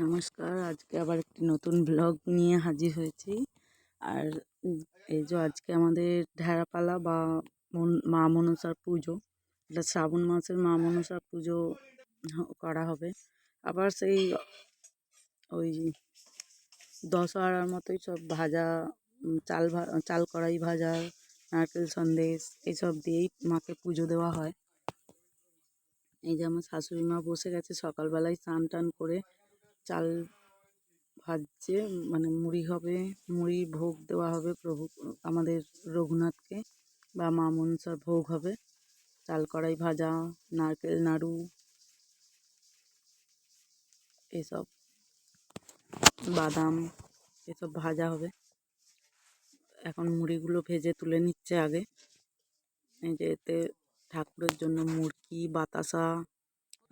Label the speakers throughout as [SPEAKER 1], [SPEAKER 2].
[SPEAKER 1] নমস্কার, আজকে আবার একটি নতুন ব্লগ নিয়ে হাজির হয়েছি। আর এই যে আজকে আমাদের ঢেড়াপালা বা মা মনসার পুজো, এটা শ্রাবণ মাসের মা মনসার পুজো করা হবে। আবার সেই ওই দশহরার মতোই সব ভাজা, চাল কড়াই ভাজা, নারকেল সন্দেশ এইসব দিয়েই মাকে পুজো দেওয়া হয়। এই যে আমার শাশুড়ি মা বসে গেছে, সকালবেলায় স্নান টান করে চাল ভাজছে, মানে মুড়ি হবে, মুড়ি ভোগ দেওয়া হবে প্রভু আমাদের রঘুনাথকে, বা মা মনসার ভোগ হবে। চাল কড়াই ভাজা, নারকেল নাড়ু এসব, বাদাম এসব ভাজা হবে। এখন মুড়িগুলো ভেজে তুলে নিচ্ছে আগে। এই যে এতে ঠাকুরের জন্য মুড়কি বাতাসা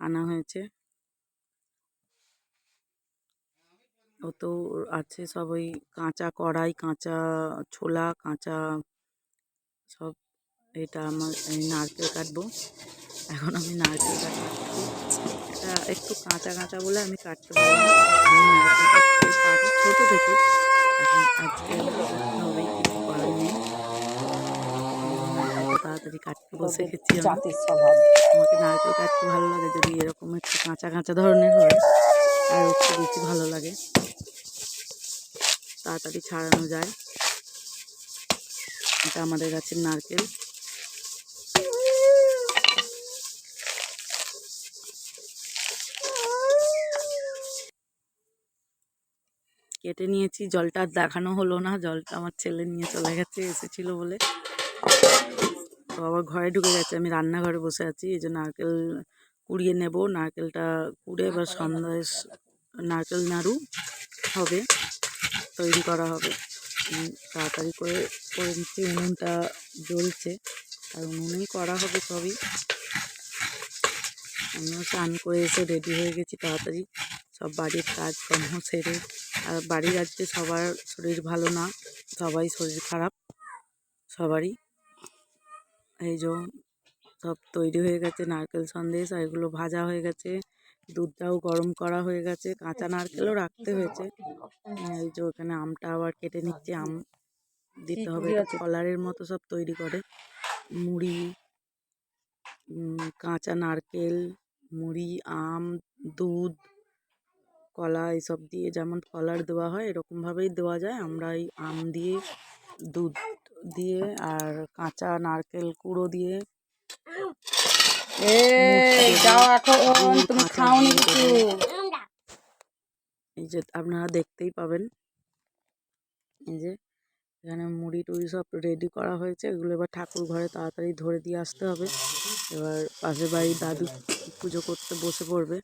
[SPEAKER 1] আনা হয়েছে। ও তো আছে সব ওই কাঁচা কড়াই, কাঁচা ছোলা, কাঁচা সব। এটা আমার নারকেল কাটবো, এখন আমি নারকেল কাটছি। এটা একটু কাঁচা কাঁচা বলে আমি কাটতে পারলাম। আমি নারকেল কাটতে পারি ছোটো থেকে, এখন আজকে করতে হবে, কিছু করার নেই। নারকেলটা তাড়াতাড়ি কাটতে বসে গেছি আমি। আমাকে নারকেল কাটতে ভালো লাগে, যদি এরকম একটু কাঁচা কাঁচা ধরনের হয় আর একটু বেশি ভালো লাগে, তাড়াতাড়ি ছাড়ানো যায়। এটা আমাদের গাছের নারকেল। কেটে নিয়েছি, জলটা আর দেখানো হলো না, জলটা আমার ছেলে নিয়ে চলে গেছে এসেছিল বলে। তো আবার ঘরে ঢুকে গেছে, আমি রান্নাঘরে বসে আছি। এই যে নারকেল কুড়িয়ে নেব, নারকেলটা কুড়ে এবার সন্দেশ নারকেল নাড়ু হবে, তৈরি করা হবে। তাড়াতাড়ি করে নিচ্ছি, উনুনটা জ্বলছে আর উনুনেই করা হবে সবই। আমিও স্নান করে এসে রেডি হয়ে গেছি তাড়াতাড়ি, সব বাড়ির কাজকর্ম সেরে। আর বাড়ির আজকে সবার শরীর ভালো না, সবাই শরীর খারাপ সবারই। এই যে সব তৈরি হয়ে গেছে, নারকেল সন্দেশ আর এগুলো ভাজা হয়ে গেছে, দুধটাও গরম করা হয়ে গেছে, কাঁচা নারকেলও রাখতে হয়েছে। এই যে ওখানে আমটা আবার কেটে নিচ্ছে, আম দিতে হবে, কলারের মতো সব তৈরি করে। মুড়ি, কাঁচা নারকেল, মুড়ি, আম, দুধ, কলা এসব দিয়ে যেমন কলার দেওয়া হয় এরকমভাবেই দেওয়া যায়। আমরা এই আম দিয়ে, দুধ দিয়ে আর কাঁচা নারকেল কুড়ো দিয়ে এই যে আপনারা দেখতেই পাবেন। এই যে এখানে মুড়ি টুড়ি সব রেডি করা হয়েছে, এগুলো এবার ঠাকুর ঘরে তাড়াতাড়ি ধরে দিয়ে আসতে হবে। এবার পাশের বাড়ির দাদু পুজো করতে বসে পড়বে,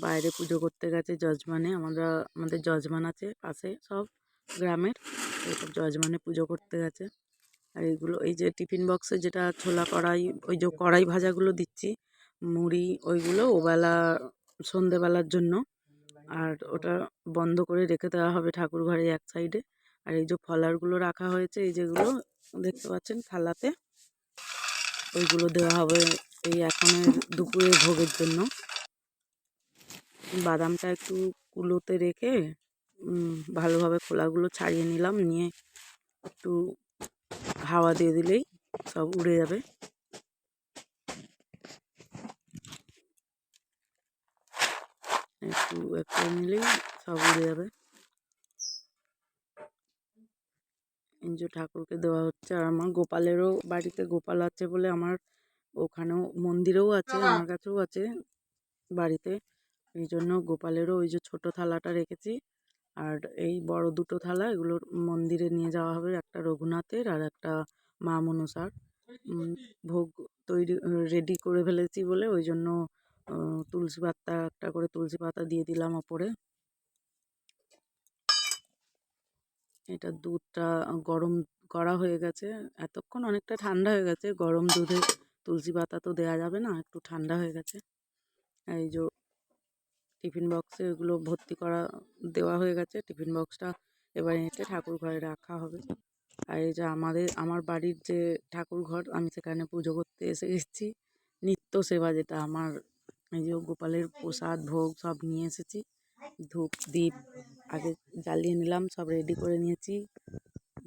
[SPEAKER 1] বাইরে পুজো করতে গেছে যজমানে। আমাদের যজমান আছে পাশে, সব গ্রামের এইসব যজমানে পুজো করতে গেছে। আর এইগুলো, এই যে টিফিন বক্সে যেটা ছোলা কড়াই, ওই যে কড়াই ভাজাগুলো দিচ্ছি, মুড়ি, ওইগুলো ওবেলা সন্ধেবেলার জন্য। আর ওটা বন্ধ করে রেখে দেওয়া হবে ঠাকুর ঘরে এক সাইডে। আর এই যে ফলারগুলো রাখা হয়েছে, এই যেগুলো দেখতে পাচ্ছেন থালাতে, ওইগুলো দেওয়া হবে এই এখনের দুপুরের ভোগের জন্য। বাদামটা একটু কুলোতে রেখে ভালোভাবে খোলাগুলো ছাড়িয়ে নিলাম, নিয়ে একটু হাওয়া দিয়ে দিলেই সব উড়ে যাবে। একটু নিলেই সব উড়ে যাবে। যে ঠাকুরকে দেওয়া হচ্ছে। আর আমার গোপালেরও বাড়িতে গোপাল আছে বলে, আমার ওখানেও মন্দিরেও আছে, আমার কাছেও আছে বাড়িতে, এই জন্য গোপালেরও ওই যে ছোট থালাটা রেখেছি। আর এই বড় দুটো থালা, এগুলোর মন্দিরে নিয়ে যাওয়া হবে, একটা রঘুনাথের আর একটা মা মনসার। ভোগ তৈরি রেডি করে ফেলেছি বলে ওই জন্য তুলসী পাতা, একটা করে তুলসী পাতা দিয়ে দিলাম ওপরে। এটা দুধটা গরম করা হয়ে গেছে এতক্ষণ, অনেকটা ঠান্ডা হয়ে গেছে। গরম দুধে তুলসী পাতা তো দেওয়া যাবে না, একটু ঠান্ডা হয়ে গেছে। এই যে টিফিন বক্সে এগুলো ভর্তি করা দেওয়া হয়ে গেছে, টিফিন বক্সটা এবার এনে ঠাকুর ঘরে রাখা হবে। আর এই যে আমার বাড়ির যে ঠাকুর ঘর, আমি সেখানে পুজো করতে এসে গেছি। নিত্য সেবা যেটা আমার, এই যে গোপালের প্রসাদ ভোগ সব নিয়ে এসেছি, ধূপ দ্বীপ আগে জ্বালিয়ে নিলাম, সব রেডি করে নিয়েছি।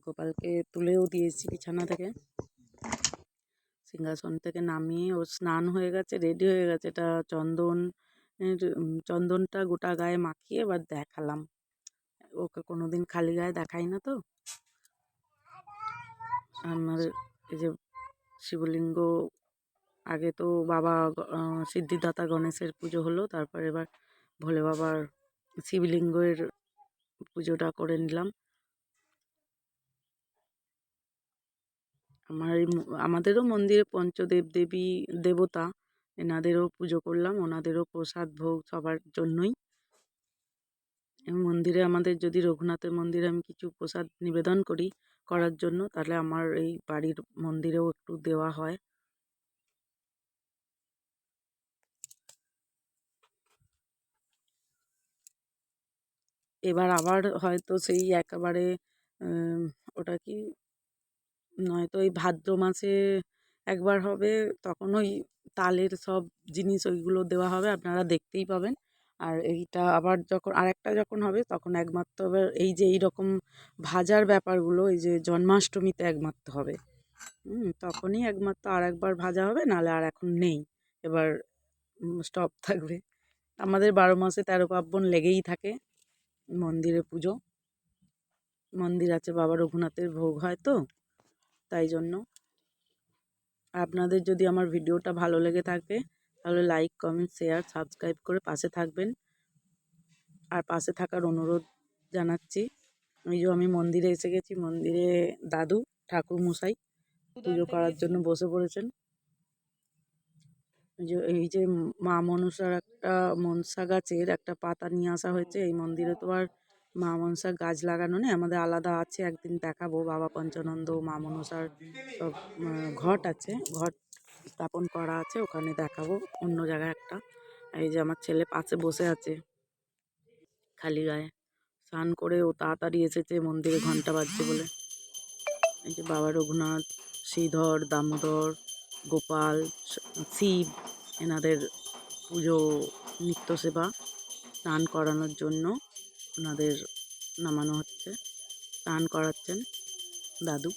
[SPEAKER 1] গোপালকে তুলেও দিয়েছি বিছানা থেকে, সিংহাসন থেকে নামিয়ে ওর স্নান হয়ে গেছে, রেডি হয়ে গেছে। এটা চন্দনটা গোটা গায়ে মাখিয়ে এবার দেখালাম। ওকে কোনোদিন খালি গায়ে দেখাই না তো। আমার এই যে শিবলিঙ্গ, আগে তো বাবা সিদ্ধিদাতা গণেশের পুজো হলো, তারপর এবার ভোলে বাবার শিবলিঙ্গের পুজোটা করে নিলাম। আমাদেরও মন্দিরে পঞ্চদেব দেবী দেবতা, এনাদেরও পুজো করলাম, ওনাদেরও প্রসাদ ভোগ সবার জন্যই। মন্দিরে আমাদের যদি রঘুনাথের মন্দিরে আমি কিছু প্রসাদ নিবেদন করার জন্য, তাহলে আমার এই বাড়ির মন্দিরেও একটু দেওয়া হয়। এবার আবার হয়তো সেই একেবারে ওটা কি, নয়তো ওই ভাদ্র মাসে একবার হবে, তখন ওই তালের সব জিনিস ওইগুলো দেওয়া হবে, আপনারা দেখতেই পাবেন। আর এইটা আবার যখন আরেকটা যখন হবে, তখন একমাত্র এবার এই যে এইরকম ভাজার ব্যাপারগুলো এই যে জন্মাষ্টমীতে একমাত্র হবে। তখনই একমাত্র আর একবার ভাজা হবে, নাহলে আর এখন নেই, এবার স্টপ থাকবে। আমাদের 12 মাসে 13 পার্বণ লেগেই থাকে। মন্দিরে পুজো, মন্দির আছে বাবা রঘুনাথের, ভোগ হয় তো, তাই জন্য। আপনাদের যদি আমার ভিডিওটা ভালো লেগে থাকে, তাহলে লাইক কমেন্ট শেয়ার সাবস্ক্রাইব করে পাশে থাকবেন। আর পাশে থাকার অনুরোধ জানাচ্ছি। এই যে আমি মন্দিরে এসে গেছি, মন্দিরে দাদু ঠাকুর মশাই পুজো করার জন্য বসে পড়েছেন। এই যে মা মনসার একটা মনসা গাছের একটা পাতা নিয়ে আসা হয়েছে। এই মন্দিরে তো আর মা মনসার গাছ লাগানো নেই, আমাদের আলাদা আছে, একদিন দেখাবো। বাবা পঞ্চানন্দ মা মনসার সব ঘট আছে, ঘট স্থাপন করা আছে, ওখানে দেখাবো অন্য জায়গায় একটা। এই যে আমার ছেলে পাশে বসে আছে খালি গায়ে, স্নান করে ও তাড়াতাড়ি এসেছে, মন্দিরে ঘন্টা বাজছে বলে। এই যে বাবা রঘুনাথ, শ্রীধর, দামোদর, গোপাল, শিব, এনাদের পুজো, নিত্য সেবা, স্নান করানোর জন্য ওনাদের নামানো হচ্ছে, স্নান করাচ্ছেন দাদু।